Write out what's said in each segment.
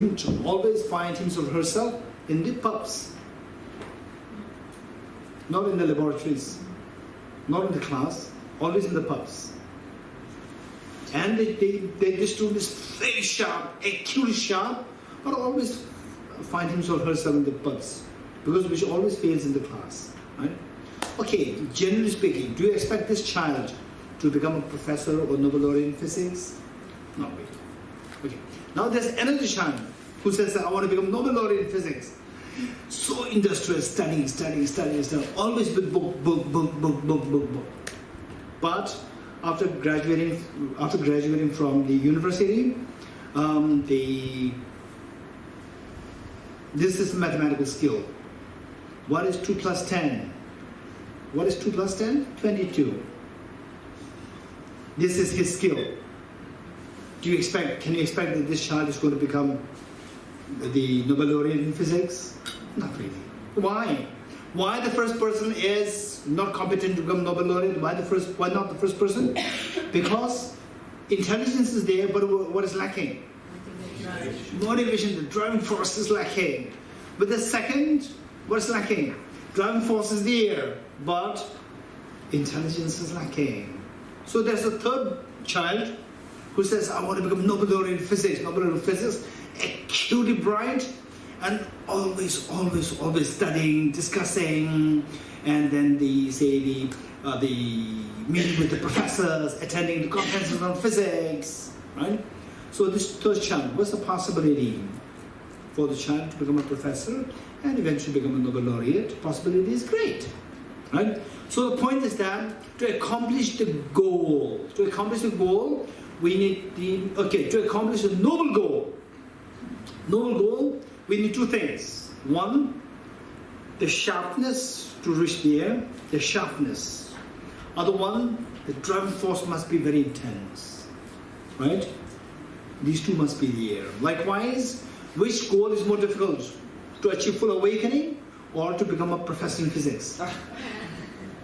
to always find himself or herself in the pubs, not in the laboratories, not in the class, always in the pubs. And the student is very sharp, acutely sharp, but always find himself or herself in the pubs, because which always fails in the class, right? Okay, generally speaking, do you expect this child to become a professor or Nobel laureate in physics? Not really. Okay. Now there's another child who says that I want to become Nobel laureate in physics. So industrious, studying, always with book. But after graduating from the university, this is mathematical skill. What is 2 plus 10? What is 2 plus 10? 22. This is his skill. Can you expect that this child is going to become the Nobel laureate in physics? Not really. Why? Why the first person is not competent to become Nobel laureate? Why not the first person? Because intelligence is there, but what is lacking? Motivation, the driving force is lacking. But the second, what is lacking? Driving force is there, but intelligence is lacking. So there's a third child who says, I want to become Nobel laureate in physics, acutely bright, and always studying, discussing, and then the meeting with the professors, attending the conferences on physics, right? So this third child, what's the possibility for the child to become a professor and eventually become a Nobel laureate? Possibility is great, right? So the point is that to accomplish the goal, we need to accomplish the noble goal, we need two things. One, the sharpness to reach there, the sharpness. Other one, the driving force must be very intense, right? These two must be there. Likewise, which goal is more difficult? To achieve full awakening or to become a professor in physics?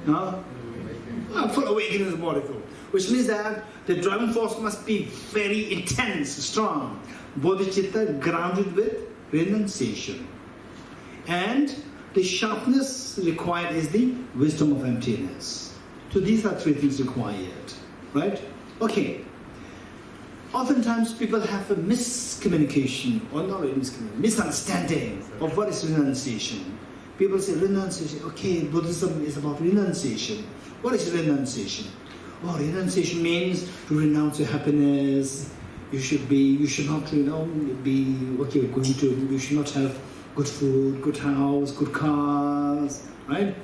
Full awakening is more difficult. Which means that the driving force must be very intense, strong. Bodhicitta grounded with renunciation. And the sharpness required is the wisdom of emptiness. So these are three things required, right? Okay. Oftentimes people have a miscommunication, or not really miscommunication, misunderstanding of what is renunciation. People say renunciation, okay, Buddhism is about renunciation. What is renunciation? Oh, renunciation means to renounce your happiness. You should not, you should not have good food, good house, good cars, right?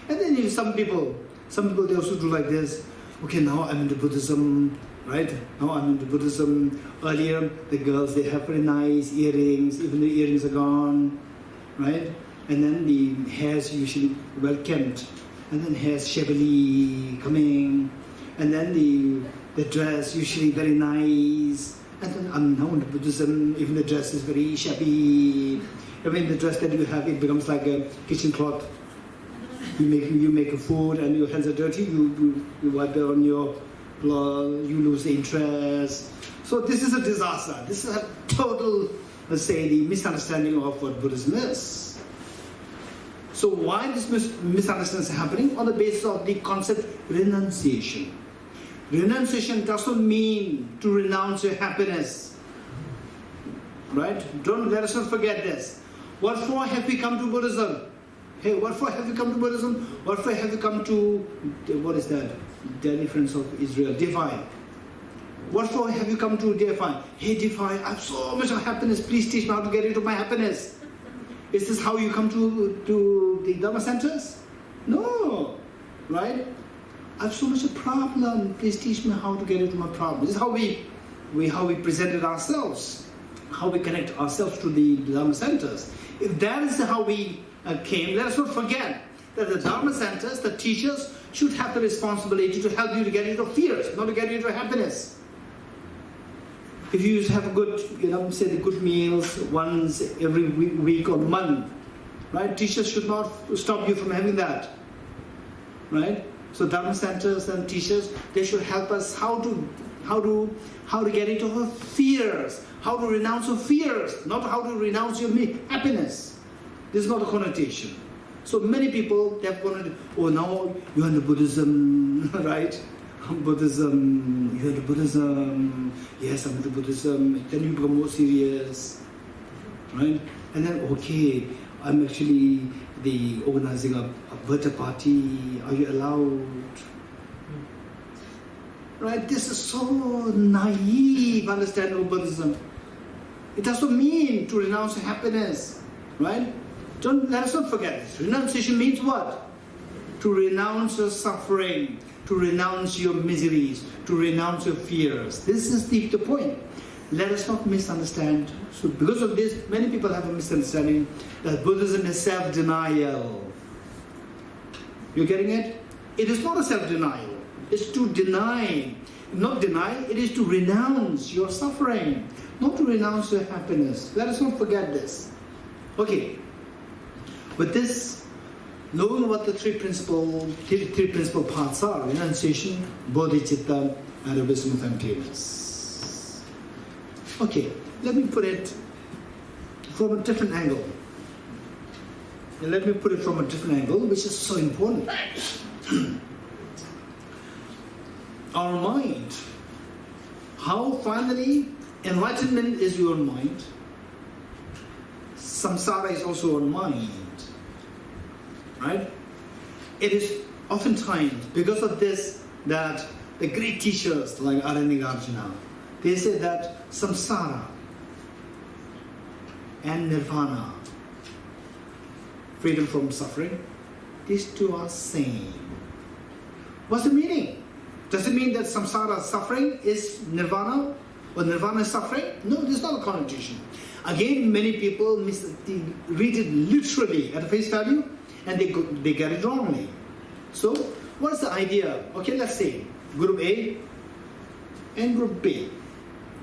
And then some people they also do like this. Okay, now I'm into Buddhism, right? Now I'm into Buddhism. Earlier, the girls, they have very nice earrings, even the earrings are gone, right? And then the hair's usually well kempt, and then hair's shabbily coming, and then the dress usually very nice, and then I'm now into Buddhism, even the dress is very shabby. I mean, the dress that you have, it becomes like a kitchen cloth. You make a food and your hands are dirty, you wipe it on your cloth, you lose the interest. So this is a disaster. This is a total, let's say, the misunderstanding of what Buddhism is. So why this misunderstanding is happening? On the basis of the concept renunciation. Renunciation doesn't mean to renounce your happiness. Right? Let us not forget this. What for have we come to Buddhism? Hey, what for have you come to Buddhism? What for have you come to, what is that? Daily Friends of Israel, Defy. What for have you come to Defy? Hey, Defy, I have so much of happiness. Please teach me how to get into my happiness. Is this how you come to the Dharma centers? No, right? I have so much of problem. Please teach me how to get into my problem. This is how we presented ourselves, how we connect ourselves to the Dharma centers. If that is how we came, let us not forget that the Dharma centers, the teachers, should have the responsibility to help you to get into fears, not to get into happiness. If you have a good, say the good meals once every week or month, right? Teachers should not stop you from having that, right? So Dharma centers and teachers, they should help us how to how to get into her fears, how to renounce her fears, not how to renounce your happiness. This is not a connotation. So many people, they have connoted, oh, now you're into Buddhism, right? Buddhism, you're into Buddhism, yes, I'm into Buddhism, then you become more serious, right? And then, okay, I'm actually organizing a birthday party, are you allowed? Right, this is so naive understanding of Buddhism. It doesn't mean to renounce happiness, right? Let us not forget this. Renunciation means what? To renounce your suffering, to renounce your miseries, to renounce your fears. This is the point. Let us not misunderstand. So because of this, many people have a misunderstanding that Buddhism is self-denial. You're getting it? It is not a self-denial. It's to deny. Not deny, it is to renounce your suffering, not to renounce your happiness. Let us not forget this. Okay. With this, knowing what the three principal paths are, renunciation, bodhicitta, and the wisdom of emptiness. Okay, let me put it from a different angle. Which is so important. Our mind. How finally enlightenment is your mind. Samsara is also our mind. Right? It is oftentimes because of this that the great teachers like Arjuna, they say that samsara and nirvana, freedom from suffering, these two are same. What's the meaning? Does it mean that samsara suffering is nirvana or nirvana is suffering? No, this is not a connotation. Again, many people read it literally at face value and they get it wrongly. So, what's the idea? Okay, let's say group A and group B.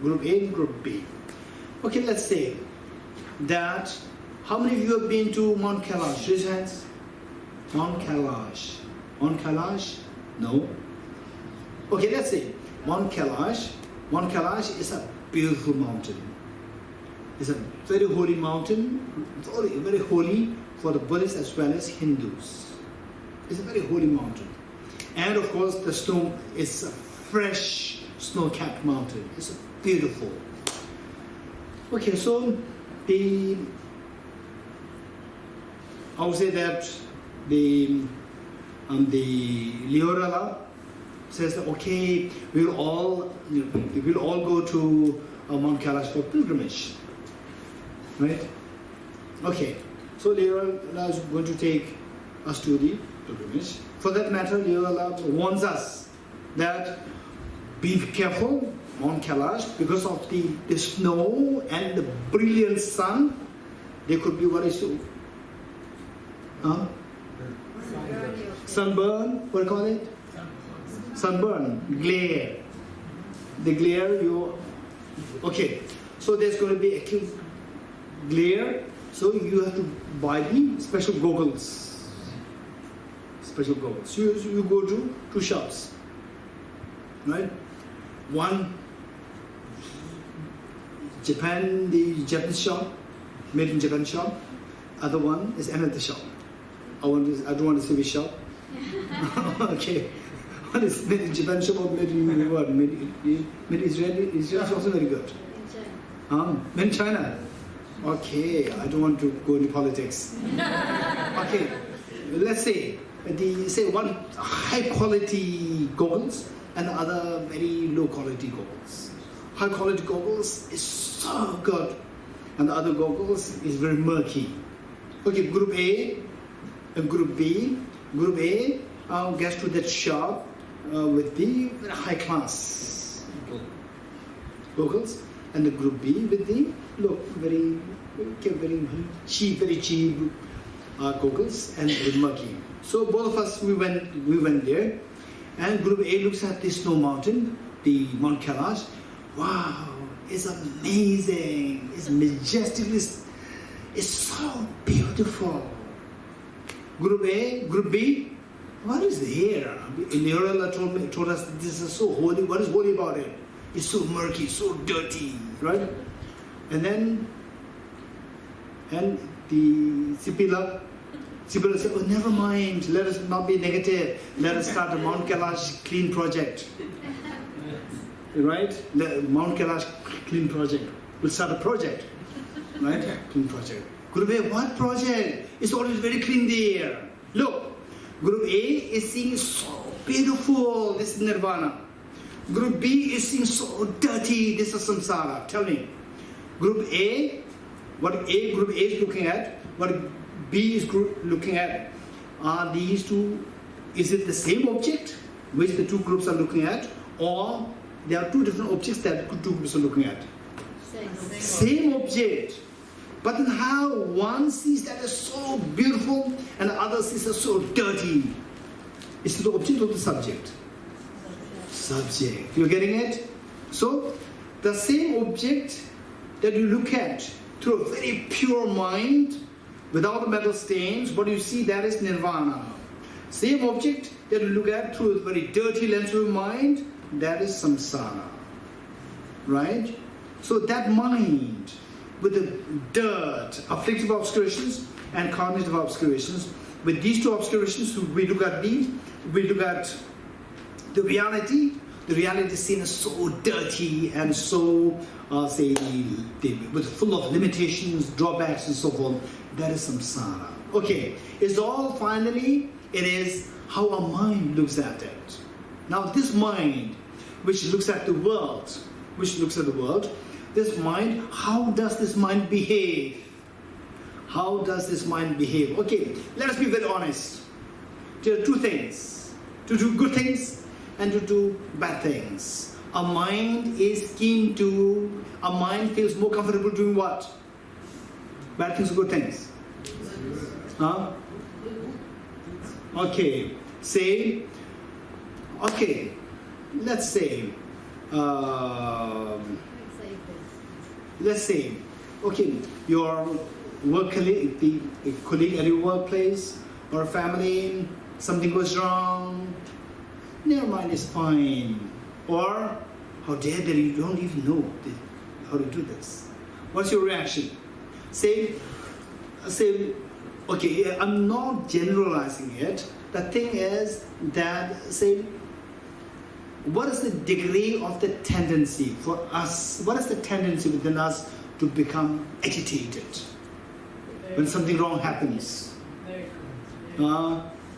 Group A and group B. Okay, let's say that how many of you have been to Mount Kailash? Raise your hands. Mount Kailash. Mount Kailash? No. Okay, let's say Mount Kailash. Mount Kailash is a beautiful mountain. It's a very holy mountain, very, very holy for the Buddhists as well as Hindus. It's a very holy mountain. And of course the snow is a fresh snow-capped mountain. It's beautiful. Okay, so I would say that the Leorala says that okay, we'll all go to Mount Kailash for pilgrimage, right? Okay, so Leorala is going to take us to the pilgrimage. For that matter, Leorala warns us that be careful, Mount Kailash, because of the snow and the brilliant sun, there could be what is sunburn, what do you call it? Sunburn, glare. The glare, okay, so there's going to be acute glare, so you have to buy the special goggles. Special goggles. You go to two shops, right? One, Japan, the Japanese shop, made in Japan shop. Other one is another shop. I don't want to say which shop. Okay. One is made in Japan shop or made in what? Made Israeli? Israel is also very good. Made in China. Okay, I don't want to go into politics. Okay, let's say one high quality goggles and the other very low quality goggles. High quality goggles is so good and the other goggles is very murky. Okay, group A and group B. Group A gets to that shop with the very high class goggles, and the group B with the very cheap goggles and very murky. So both of us we went there, and group A looks at the snow mountain, the Mount Kailash. Wow, it's amazing, it's majestic, it's so beautiful. Group A, Group B, what is here? Leorala told us this is so holy. What is holy about it? It's so murky, so dirty, right? And the Sipila said, oh, never mind, let us not be negative. Let us start a Mount Kailash clean project. Right? Mount Kailash clean project. We'll start a project. Right? Clean project. Group A, what project? It's always very clean there. Look, Group A is seeing so beautiful, this is Nirvana. Group B is seeing so dirty, this is Samsara. Tell me. Group A, what Group A is looking at, what B is looking at, are these two, is it the same object which the two groups are looking at, or there are two different objects that two groups are looking at? Same object. But then how one sees that as so beautiful and the other sees as so dirty? Is it the object or the subject? Subject. You're getting it? So, the same object that you look at through a very pure mind, without the metal stains, what you see, that is nirvana. Same object that you look at through a very dirty lens of mind, that is samsara. Right? So that mind, with the dirt, afflictive obscurations and cognitive obscurations, with these two obscurations, we look at these, we look at the reality. The reality is seen as so dirty and so, with full of limitations, drawbacks and so forth. That is samsara. Okay, it's all finally, it is how our mind looks at it. Now this mind, which looks at the world, this mind, how does this mind behave? How does this mind behave? Okay, let us be very honest. There are two things. To do good things and to do bad things. A mind feels more comfortable doing what? Bad things or good things? Huh? Okay, let's say, okay, your work colleague, a colleague at your workplace or a family, something goes wrong, never mind, it's fine. Or, how dare that you don't even know how to do this. What's your reaction? Say, okay, I'm not generalizing it. The thing is that, what is the degree of the tendency for us? What is the tendency within us to become agitated when something wrong happens?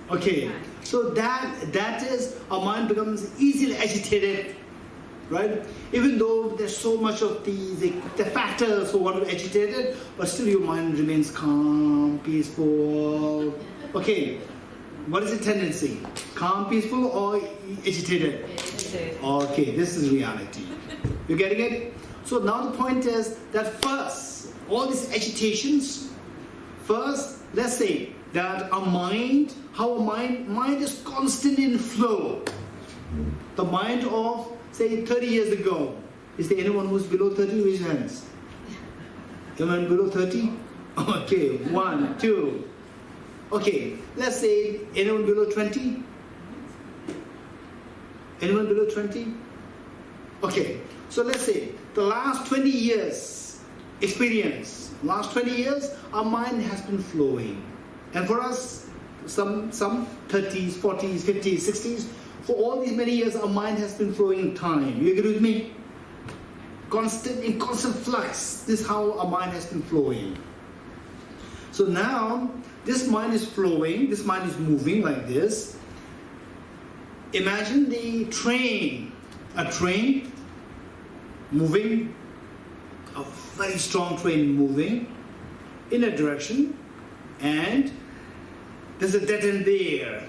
Okay, so that is, our mind becomes easily agitated, right? Even though there's so much of the factors for what is agitated, but still your mind remains calm, peaceful. Okay, what is the tendency? Calm, peaceful, or agitated? Okay, this is reality. You getting it? So now the point is that first, all these agitations, first, let's say that our mind, mind is constantly in flow. The mind of, say, 30 years ago. Is there anyone who's below 30? Raise your hands. Anyone below 30? Okay, 1, 2. Okay, let's say anyone below 20? Anyone below 20? Okay, so let's say the last 20 years experience, last 20 years, our mind has been flowing. And for us, some 30s, 40s, 50s, 60s, for all these many years, our mind has been flowing in time. You agree with me? In constant flux. This is how our mind has been flowing. So now, this mind is flowing, this mind is moving like this. Imagine a train moving, a very strong train moving in a direction, and there's a dead end there.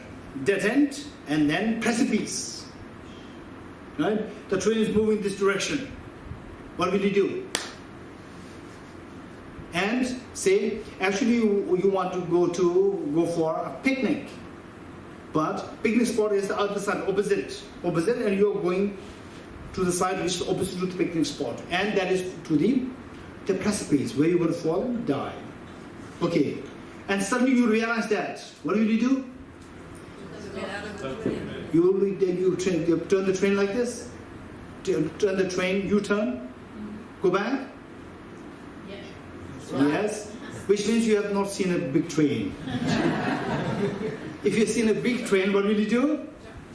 Dead end, and then precipice. Right? The train is moving this direction. What will you do? And say, actually you want to go for a picnic. But picnic spot is the other side, opposite, and you're going to the side which is opposite to the picnic spot. And that is to the precipice, where you're going to fall and die. Okay. And suddenly you realize that. What will you do? You turn the train like this. turn the train, U-turn, go back? Yes. Yes. Which means you have not seen a big train. If you've seen a big train, what will you do?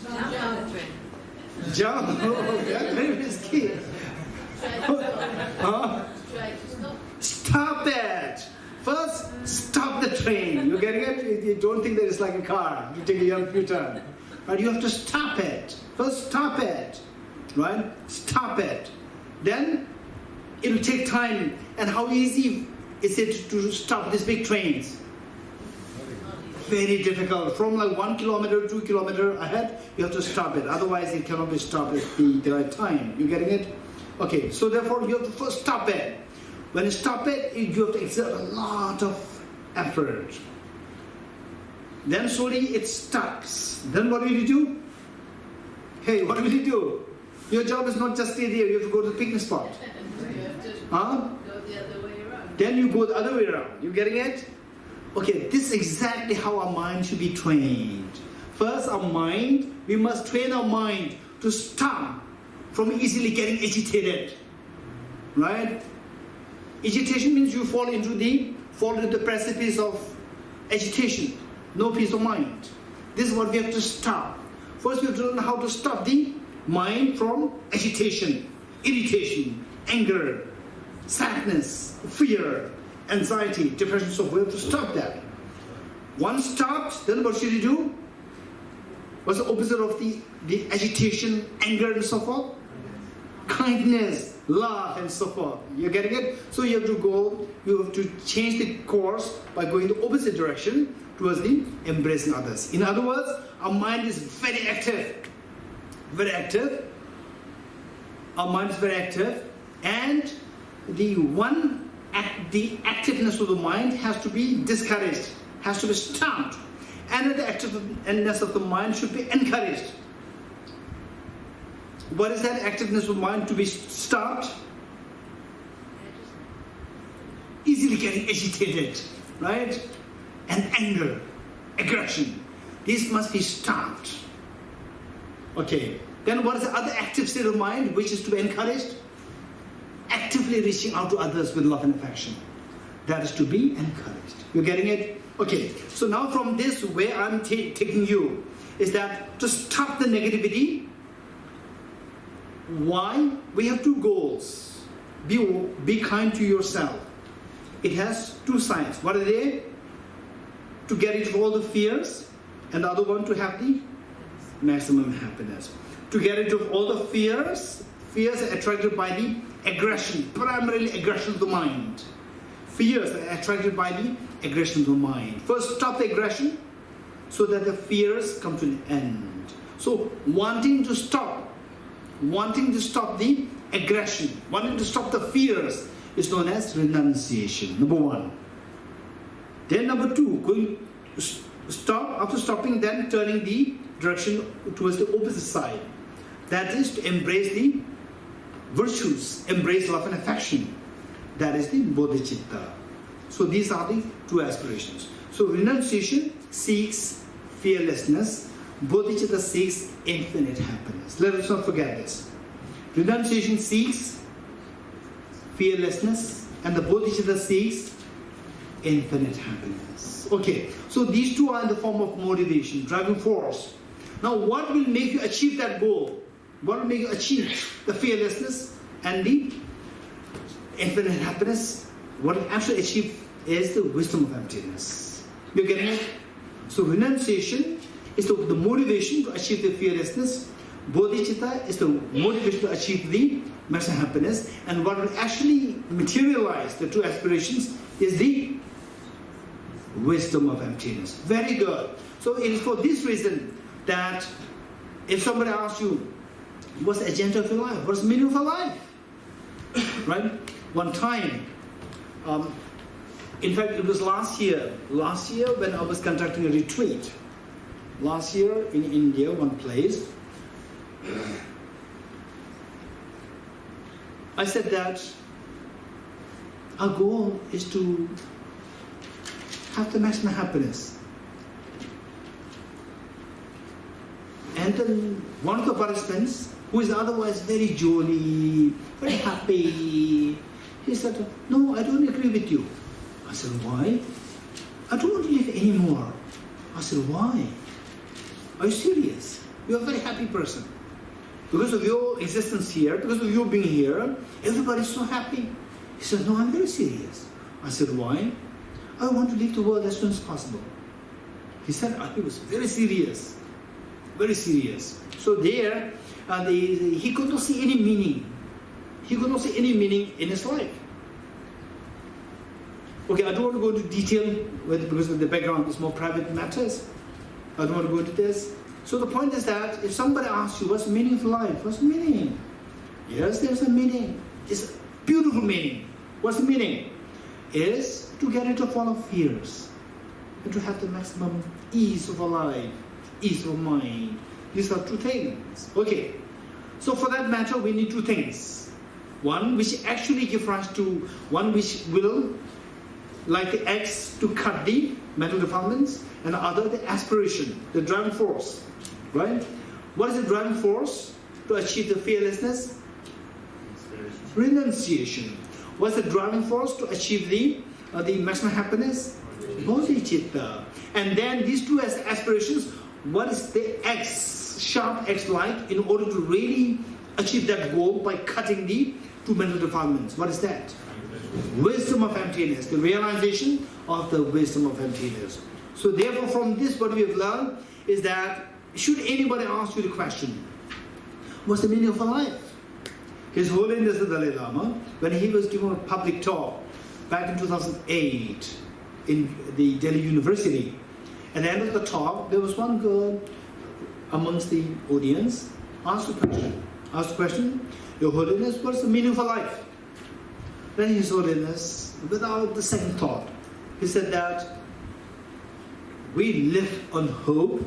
Jump out the train. Jump. Oh, that's very risky. Huh? Try to stop. Stop it. First, stop the train. You getting it? You don't think that it's like a car. You take a U-turn. But you have to stop it. First, stop it. Right? Stop it. Then, it will take time. And how easy is it to stop these big trains? Very difficult. From like 1 kilometer, 2 kilometer ahead, you have to stop it. Otherwise, it cannot be stopped at the right time. You getting it? Okay, so therefore, you have to first stop it. When you stop it, you have to exert a lot of effort. Then slowly it stops. Then what will you do? Hey, what will you do? Your job is not just stay there, you have to go to the picnic spot. You have to Huh? go the other way around. Then you go the other way around. You getting it? Okay, this is exactly how our mind should be trained. First, our mind, we must train our mind to stop from easily getting agitated. Right? Agitation means you fall into the precipice of agitation. No peace of mind. This is what we have to stop. First, we have to learn how to stop the mind from agitation, irritation, anger, sadness, fear, anxiety, depression, so we have to stop that. Once stopped, then what should you do? What's the opposite of the agitation, anger, and so forth? Kindness, love, and so forth. You're getting it? So you have to change the course by going the opposite direction towards the embracing others. In other words, our mind is very active. Very active. Our mind is very active. And the activeness of the mind has to be discouraged, has to be stopped. And the activeness of the mind should be encouraged. What is that activeness of mind to be stopped? Easily getting agitated, right? And anger, aggression. This must be stopped. Okay. Then what is the other active state of mind which is to be encouraged? Actively reaching out to others with love and affection. That is to be encouraged. You're getting it? Okay. So now from this, where I'm taking you is that to stop the negativity. Why? We have two goals. Be kind to yourself. It has two sides. What are they? To get rid of all the fears, and the other one to have the maximum happiness. To get rid of all the fears are attracted by the aggression, primarily aggression of the mind. Fears are attracted by the aggression of the mind. First, stop the aggression so that the fears come to an end. So, wanting to stop the aggression, wanting to stop the fears is known as renunciation, number one. Then number two, after stopping, then turning the direction towards the opposite side. That is to embrace the virtues, embrace love and affection. That is the bodhicitta. So these are the two aspirations. So renunciation seeks fearlessness. Bodhicitta seeks infinite happiness. Let us not forget this. Renunciation seeks fearlessness, and the bodhicitta seeks infinite happiness. Okay, so these two are in the form of motivation, driving force. Now, what will make you achieve that goal? What will make you achieve the fearlessness and the infinite happiness? What will actually achieve is the wisdom of emptiness. You're getting it? So renunciation is the motivation to achieve the fearlessness. Bodhicitta is the motivation to achieve the maximum happiness. And what will actually materialize the two aspirations is the wisdom of emptiness. Very good. So it is for this reason that if somebody asks you, what's the agenda of your life? What's the meaning of your life? Right? One time, in fact, it was last year when I was conducting a retreat. Last year in India, one place, I said that our goal is to have the maximum happiness. And then one of the participants who is otherwise very jolly, very happy. He said, no, I don't agree with you. I said, why? I don't want to live anymore. I said, why? Are you serious? You're a very happy person. Because of your existence here, because of you being here, everybody's so happy. He said, no, I'm very serious. I said, why? I want to leave the world as soon as possible. He said, he was very serious. Very serious. So there, he could not see any meaning. He could not see any meaning in his life. Okay, I don't want to go into detail because of the background is more private matters. I don't want to go into this. So the point is that if somebody asks you, what's the meaning of life? What's the meaning? Yes, there's a meaning. It's a beautiful meaning. What's the meaning? It is to get rid of all of fears and to have the maximum ease of a life, ease of mind. These are two things. Okay. So for that matter, we need two things. One which actually give rise to, one which will, like the axe, to cut the mental defilements, and the other, the aspiration, the driving force. Right? What is the driving force to achieve the fearlessness? Renunciation. What's the driving force to achieve the maximum happiness? Bodhicitta. And then these two aspirations, what is the X, sharp X like, in order to really achieve that goal by cutting the two mental defilements? What is that? Wisdom of emptiness, the realization of the wisdom of emptiness. So therefore, from this, what we have learned is that should anybody ask you the question, what's the meaning of a life? His Holiness the Dalai Lama, when he was giving a public talk back in 2008 in the Delhi University, at the end of the talk, there was one girl amongst the audience asked the question, Your Holiness, what's the meaning of a life? Then His Holiness, without the second thought, he said that we live on hope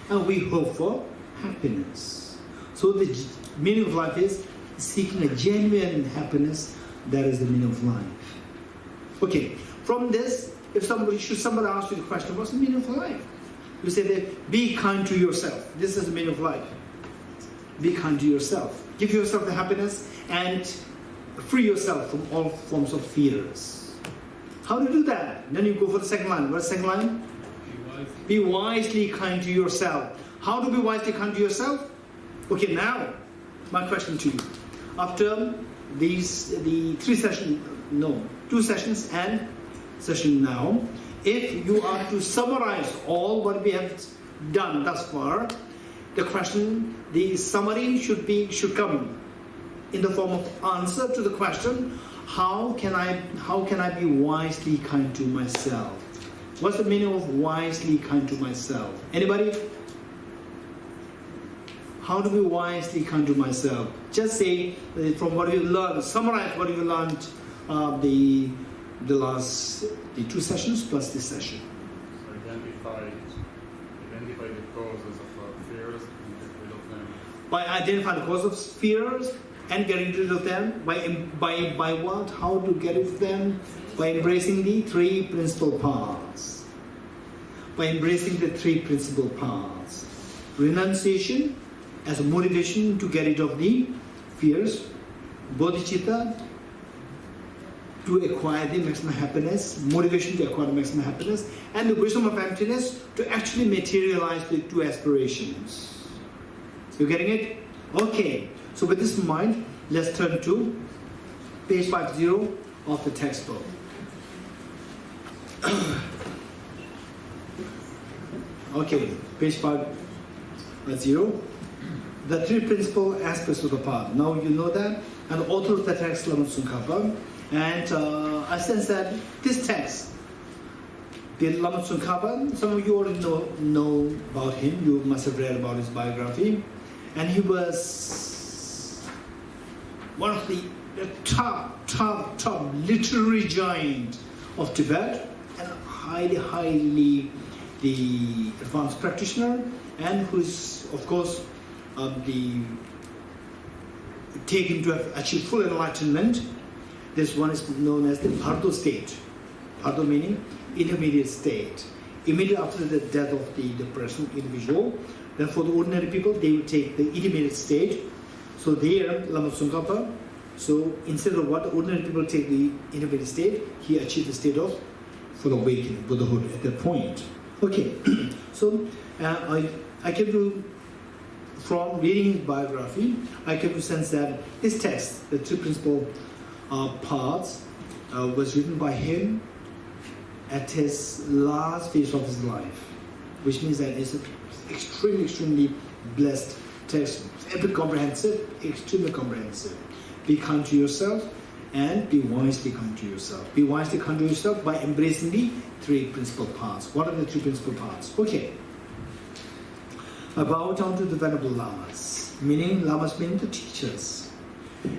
and we hope for happiness. So the meaning of life is seeking a genuine happiness. That is the meaning of life. Okay, from this, if somebody ask you the question, what's the meaning of life? You say that be kind to yourself. This is the meaning of life. Be kind to yourself. Give yourself the happiness and free yourself from all forms of fears. How to do that? Then you go for the second line. What's the second line? Be wisely kind to yourself. How to be wisely kind to yourself? Okay, now, my question to you. After two sessions and session now, if you are to summarize all what we have done thus far, the question, the summary should come in the form of answer to the question, how can I be wisely kind to myself? What's the meaning of wisely kind to myself? Anybody? How to be wisely kind to myself? Just say from what you learned, summarize what you learned the two sessions plus this session. So identify the causes of fears and get rid of them. By identifying the cause of fears and getting rid of them, by what? How to get rid of them? By embracing the three principal paths. By embracing the three principal paths. Renunciation as a motivation to get rid of the fears. Bodhicitta to acquire the maximum happiness, motivation to acquire the maximum happiness, and the wisdom of emptiness to actually materialize the two aspirations. You getting it? Okay. So with this in mind, let's turn to page 50 of the textbook. Okay, page 50. The three principal aspects of the path. Now you know that, and the author of the text, Lama Tsongkhapa. And I sense that this text, the Lama Tsongkhapa, some of you already know about him. You must have read about his biography. And he was one of the top literary giant of Tibet, and highly the advanced practitioner, and who is, of course, taken to achieve full enlightenment. This one is known as the Bhardo state. Bhardo meaning intermediate state. immediately after the death of the person individual. Then for the ordinary people, they will take the intermediate stage. So there, Lama Tsongkhapa, so instead of what the ordinary people take the intermediate state, he achieved the state of full awakening, Buddhahood at that point. Okay, so I came to, from reading his biography, I came to sense that this text, the three principal parts, was written by him at his last phase of his life, which means that it's an extremely blessed text, very comprehensive, extremely comprehensive. Be kind to yourself and be wisely kind to yourself. Be wisely kind to yourself by embracing the three principal parts. What are the three principal parts? Okay. I bow down to the Venerable Lamas, meaning Lamas meaning the teachers.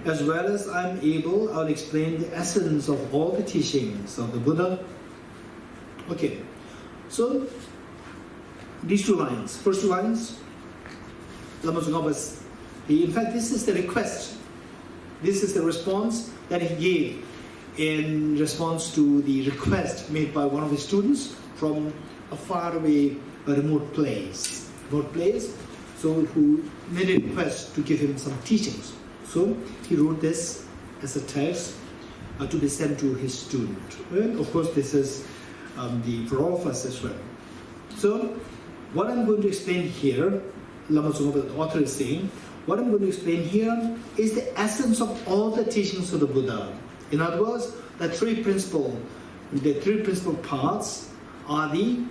As well as I'm able, I'll explain the essence of all the teachings of the Buddha. Okay, so these two lines, first two lines, Lama Tsongkhapa's, in fact this is the request, this is the response that he gave in response to the request made by one of his students from a faraway, a remote place, so who made a request to give him some teachings. So he wrote this as a text to be sent to his student. And of course this is for all of us as well. So what I'm going to explain here, Lama Tsongkhapa, the author, is saying, what I'm going to explain here is the essence of all the teachings of the Buddha. In other words, the three principal parts are the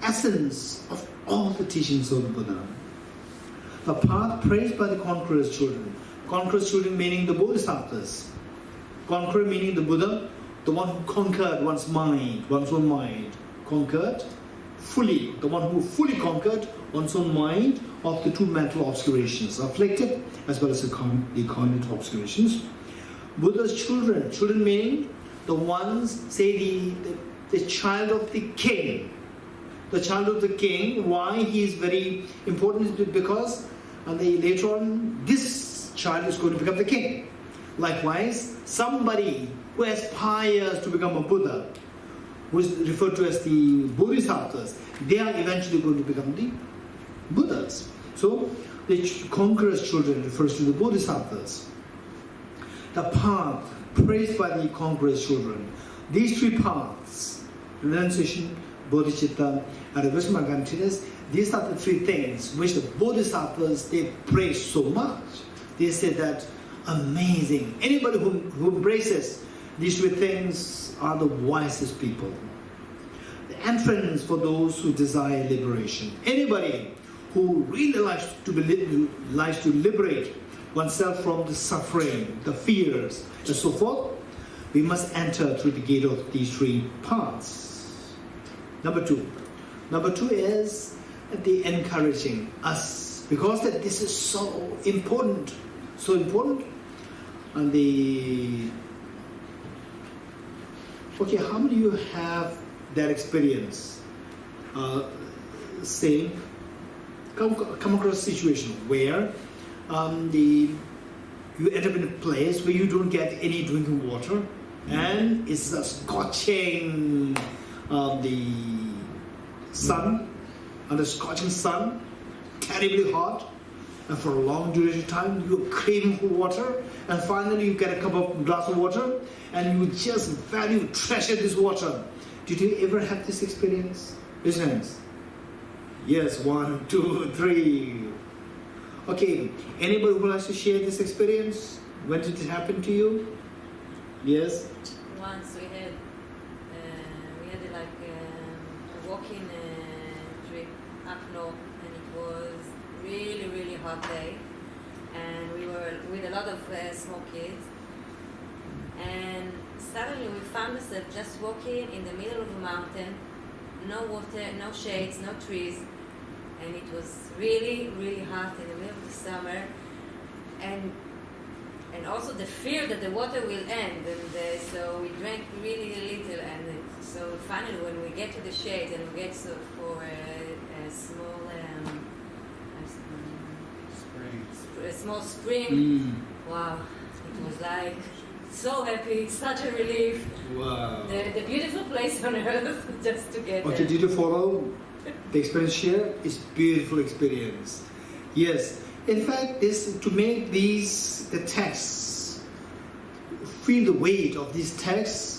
essence of all the teachings of the Buddha. The path praised by the conqueror's children. Conqueror's children meaning the Bodhisattvas. Conqueror meaning the Buddha, the one who conquered one's own mind. Conquered fully, the one who fully conquered one's own mind of the two mental obscurations, afflictive as well as the cognitive obscurations. Buddha's children meaning the ones, say the child of the king. The child of the king, why he is very important is because later on this child is going to become the king. Likewise, somebody who aspires to become a Buddha, who is referred to as the Bodhisattvas, they are eventually going to become the Buddhas. So the conqueror's children refers to the Bodhisattvas. The path praised by the conqueror's children. These three paths, renunciation, bodhicitta, and vipassana, these are the three things which the Bodhisattvas, they praise so much. They say that amazing. Anybody who embraces these three things are the wisest people. The entrance for those who desire liberation. Anybody who really likes to liberate oneself from the suffering, the fears, and so forth, we must enter through the gate of these three paths. Number two is the encouraging us, because that this is so important, and okay, how many of you have that experience? Say, come across a situation where you end up in a place where you don't get any drinking water, and it's a scorching the sun, and the scorching sun, terribly hot, and for a long duration of time you're craving for water, and finally you get a glass of water, and you just treasure this water. Did you ever have this experience? Raise your hands. Yes, 1, 2, 3. Okay, anybody who likes to share this experience? When did it happen to you? Yes? Once we had like a walking trip up north, and it was really hot day, and we were with a lot of small kids, and suddenly we found ourselves just walking in the middle of a mountain, no water, no shades, no trees, and it was really hot in the middle of the summer, and also the fear that the water will end, and so we drank really little, and so finally when we get to the shade and we get for a small Spring. a small spring, wow, it was like so happy, such a relief. Wow. The beautiful place on earth just to get Okay, there. did you follow the experience here? It's beautiful experience. Yes. In fact, this to make the texts feel the weight of these texts.